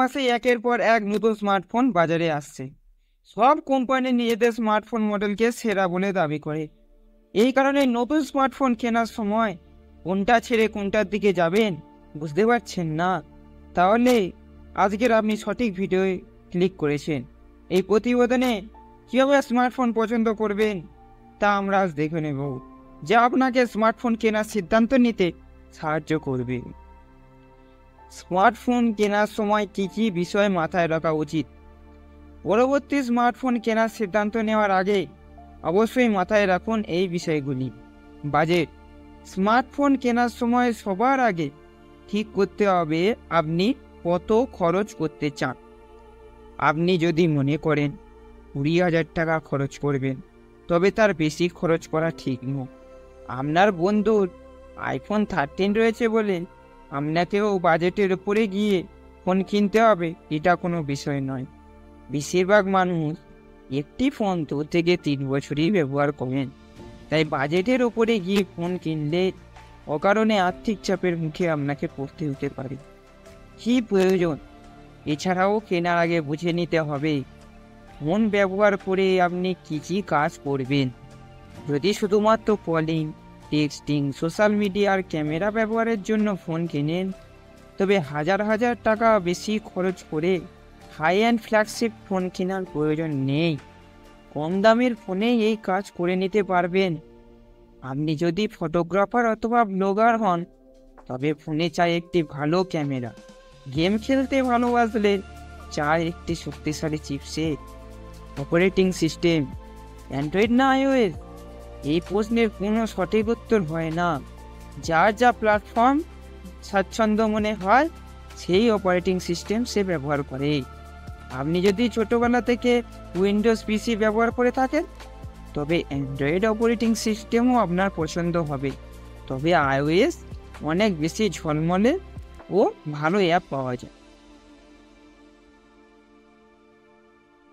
মাসে একের পর এক নতুন স্মার্টফোন বাজারে আসছে। সব কোম্পানি নিজেদের স্মার্টফোন মডেলকে সেরা বলে দাবি করে। এই কারণে নতুন স্মার্টফোন কেনার সময় কোনটা ছেড়ে কোনটার দিকে যাবেন বুঝতে পারছেন না? তাহলে আজকের আপনি সঠিক ভিডিওয়ে ক্লিক করেছেন। এই প্রতিবেদনে কীভাবে স্মার্টফোন পছন্দ করবেন তা আমরা আজ দেখে নেব, যা আপনাকে স্মার্টফোন কেনার সিদ্ধান্ত নিতে সাহায্য করবে। স্মার্টফোন কেনার সময় কী কী বিষয় মাথায় রাখা উচিত? পরবর্তী স্মার্টফোন কেনার সিদ্ধান্ত নেওয়ার আগে অবশ্যই মাথায় রাখুন এই বিষয়গুলি। বাজেট। স্মার্টফোন কেনার সময় সবার আগে ঠিক করতে হবে আপনি কত খরচ করতে চান। আপনি যদি মনে করেন 20,000 টাকা খরচ করবেন, তবে তার বেশি খরচ করা ঠিক নয়। আপনার বন্ধুর আইফোন 13 রয়েছে বলে আপনাকেও বাজেটের উপরে গিয়ে ফোন কিনতে হবে, এটা কোনো বিষয় নয়। বেশিরভাগ মানুষ একটি ফোন 2 থেকে 3 বছরই ব্যবহার করেন, তাই বাজেটের ওপরে গিয়ে ফোন কিনলে অকারণে আর্থিক চাপের মুখে আপনাকে পড়তে হতে পারে। কী প্রয়োজন? এছাড়াও কেনার আগে বুঝে নিতে হবে ফোন ব্যবহার করে আপনি কী কী কাজ করবেন। যদি শুধুমাত্র কলিং, টেক্সটিং, সোশ্যাল মিডিয়া আর ক্যামেরা ব্যবহারের জন্য ফোন কেনেন, তবে হাজার হাজার টাকা বেশি খরচ করে হাই অ্যান্ড ফ্ল্যাগশিপ ফোন কেনার প্রয়োজন নেই। কম দামের ফোনেই এই কাজ করে নিতে পারবেন। আপনি যদি ফটোগ্রাফার অথবা ব্লগার হন, তবে ফোনে চাই একটি ভালো ক্যামেরা। গেম খেলতে ভালোবাসলে চাই একটি শক্তিশালী চিপসেট। অপারেটিং সিস্টেম অ্যান্ড্রয়েড না আইওএস? এই প্রশ্নের কোনো সঠিক উত্তর হয় না। যার যা প্ল্যাটফর্ম স্বাচ্ছন্দ্য মনে হয় সেই অপারেটিং সিস্টেম সে ব্যবহার করে। আপনি যদি ছোটোবেলা থেকে উইন্ডোজ পিসি ব্যবহার করে থাকেন, তবে অ্যান্ড্রয়েড অপারেটিং সিস্টেমও আপনার পছন্দ হবে। তবে আইওএস অনেক বেশি ঝলমলে ও ভালো অ্যাপ পাওয়া যায়।